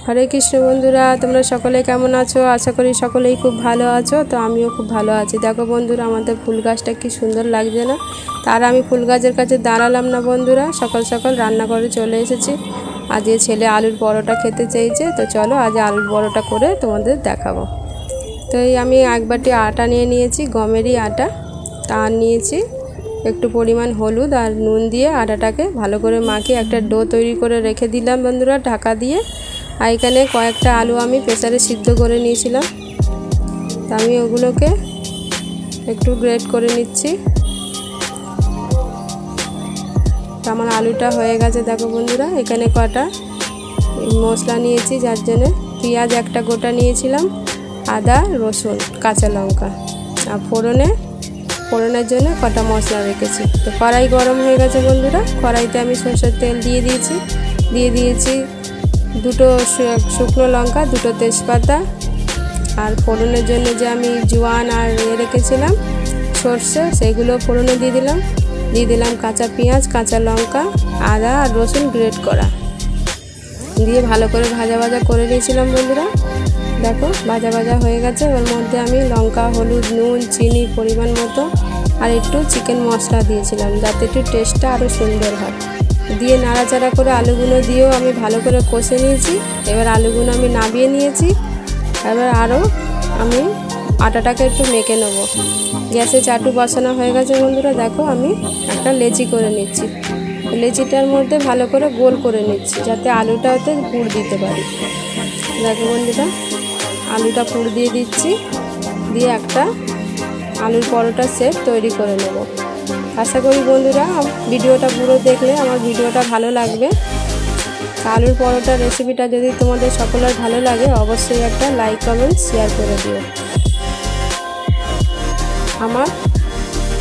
हरे कृष्ण बंधुरा तुम्हारा सकले केमन आछो आशा करी सकलेई खूब भालो आछो। तो आमिओ खूब भालो आछि। देखो बंधुरा आमादेर फुल गाछटा कि सुंदर लागछे ना। तार आमी फुल गाछेर काछे दाঁড়ালাম ना बंधुरा, सकाल सकाल रान्ना करे चले एसेछि। आज छेले आलुर परोटा खेते चाइছে, तो चलो आज आलुर परोटा करे तोमादेर देखाबो। तो এই আমি এক বাটি আটা নিয়ে নিয়েছি, গমেরই আটা। তার নিয়েছি একটু পরিমাণ হলুদ আর নুন দিয়ে আটাটাকে ভালো করে মাখিয়ে একটা ডো তৈরি করে রেখে দিলাম বন্ধুরা ঢাকা দিয়ে। আর এখানে কয়েকটা আলু আমি প্রেসারে সিদ্ধ করে নিয়েছিলাম, তো আমি ওগুলোকে একটু গ্রেট করে নিচ্ছি। তো আমার আলুটা হয়ে গেছে দেখো বন্ধুরা। এখানে কটা মশলা নিয়েছি, যার জন্য পেঁয়াজ একটা গোটা নিয়েছিলাম, আদা রসুন কাঁচা লঙ্কা, আর ফোড়নের জন্য কটা মশলা রেখেছি। তো কড়াই গরম হয়ে গেছে বন্ধুরা। কড়াইতে আমি সরষের তেল দিয়ে দিয়েছি দুটো শুকনো লঙ্কা, দুটো তেজপাতা, আর ফোড়নের জন্য যে আমি জোয়ান আর রেখেছিলাম সরষে, সেগুলো ফোড়নে দিয়ে দিলাম কাঁচা পেঁয়াজ, কাঁচা লঙ্কা, আদা আর রসুন গ্রেট করা দিয়ে ভালো করে ভাজা করে নিয়েছিলাম বন্ধুরা। দেখো ভাজা হয়ে গেছে। ওর মধ্যে আমি লঙ্কা, হলুদ, নুন, চিনি পরিমাণ মতো আর একটু চিকেন মশলা দিয়েছিলাম, যাতে একটু টেস্টটা আরও সুন্দর হয়। দিয়ে নাড়াচাড়া করে আলুগুলো দিয়েও আমি ভালো করে কষে নিয়েছি। এবার আলুগুলো আমি নামিয়ে নিয়েছি। এবার আরও আমি আটাটাকে একটু মেখে নেব। গ্যাসে চাটু বসানো হয়ে গেছে বন্ধুরা। দেখো আমি একটা লেচি করে নিচ্ছি। লেচিটার মধ্যে ভালো করে গোল করে নিচ্ছি, যাতে আলুটাতে পুর দিতে পারি। দেখো বন্ধুরা আলুটা পুর দিয়ে দিচ্ছি, দিয়ে একটা আলুর পরোটা সেট তৈরি করে নেব। আশা করি বন্ধুরা ভিডিওটা পুরো দেখলে আমার ভিডিওটা ভালো লাগবে। আলুর পরোটার রেসিপিটা যদি তোমাদের সকলের ভালো লাগে অবশ্যই একটা লাইক কমেন্ট শেয়ার করে দিও। আমার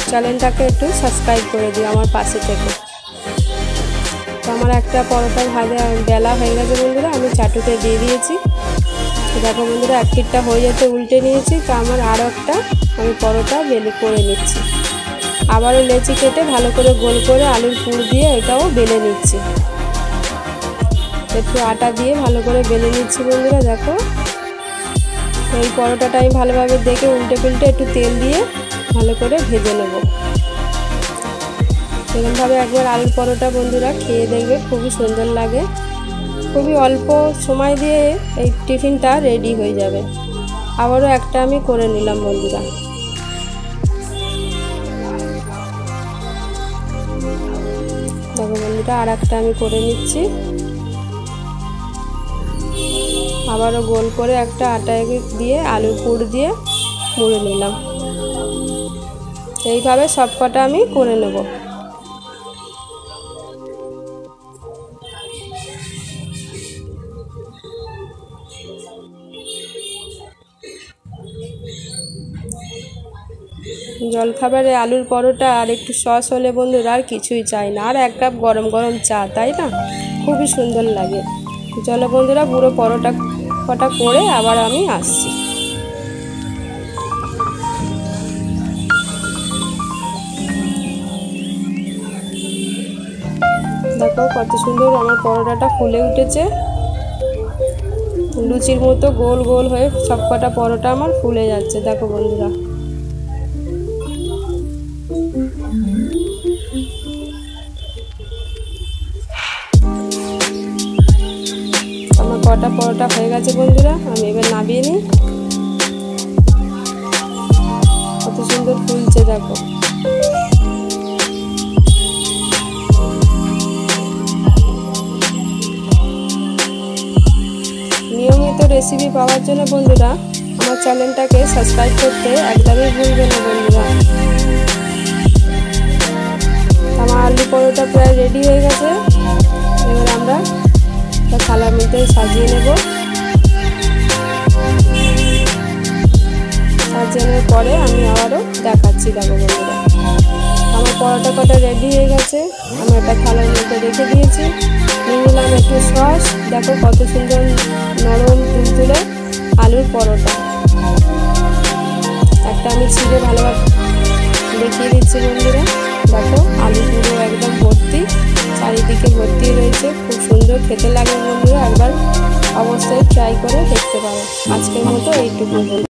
চ্যানেলটাকে একটু সাবস্ক্রাইব করে দিও আমার পাশে থেকে। তো আমার একটা পরোটা ভাজা বেলা হয়ে গেছে বন্ধুরা, আমি চাটুতে দিয়ে দিয়েছি। দেখো বন্ধুরা এক পিঠটা হয়ে যেতে উল্টে নিয়েছি। তো আমার আরও একটা আমি পরোটা বেলে করে নিচ্ছি। আবারও লেচি কেটে ভালো করে গোল করে আলুর পুর দিয়ে এটাও বেলে নিচ্ছি। একটু আটা দিয়ে ভালো করে বেলে নিচ্ছি বন্ধুরা। দেখো এই পরোটাটা আমি ভালোভাবে দেখে উল্টে পিল্টে একটু তেল দিয়ে ভালো করে ভেজে নেব। এরকমভাবে একবার আলুর পরোটা বন্ধুরা খেয়ে দেখবে, খুবই সুন্দর লাগে। খুবই অল্প সময় দিয়ে এই টিফিনটা রেডি হয়ে যাবে। আবারও একটা আমি করে নিলাম বন্ধুরা। দেখো বন্ধুরা আর একটা আমি করে নিচ্ছি। আবারও গোল করে একটা আটা দিয়ে আলুর পুর দিয়ে মুড়ে নিলাম। এইভাবে সব কটা আমি করে নেব। জলখাবারে আলুর পরোটা আর একটু সস হলে বন্ধুরা আর কিছুই চাই না, আর এক কাপ গরম গরম চা, তাই না? খুবই সুন্দর লাগে। চলো বন্ধুরা পুরো পরোটা কটা করে আবার আমি আসছি। দেখো কত সুন্দর আমার পরোটাটা ফুলে উঠেছে, লুচির মতো গোল গোল হয়ে সব কটা পরোটা আমার ফুলে যাচ্ছে। দেখো বন্ধুরা আমার কটা পরোটা হয়ে গেছে বন্ধুরা। আমি এবার নামিয়ে নিই। কত সুন্দর ফুলছে দেখো। নিয়মিত রেসিপি পাওয়ার জন্য বন্ধুরা আমার চ্যানেলটাকে সাবস্ক্রাইব করতে একদমই ভুলবে না বন্ধুরা। আমার আলু পরোটা প্রায় রেডি হয়ে গেছে। এবার আমরা থালার মধ্যে সাজিয়ে নেব। সাজানোর পরে আমি আবারও দেখাচ্ছি। দেখো বন্ধুরা আমার পরোটা কটা রেডি হয়ে গেছে। আমি একটা থালার মধ্যে রেখে দিয়েছি। নিয়ে নিলাম একটু সস। দেখো কত সুন্দর নরম তুলতুলে আলুর পরোটা। একটা আমি ছিঁড়ে ভালোভাবে দেখিয়ে দিচ্ছি বন্ধুরা। দেখো আলু পুরো একদম ভর্তি, চারিদিকে ভর্তি রয়েছে। খুব সুন্দর খেতে লাগে বন্ধুরা, একবার অবশ্যই ট্রাই করে দেখতে পারো। আজকের মতো এইটুকু।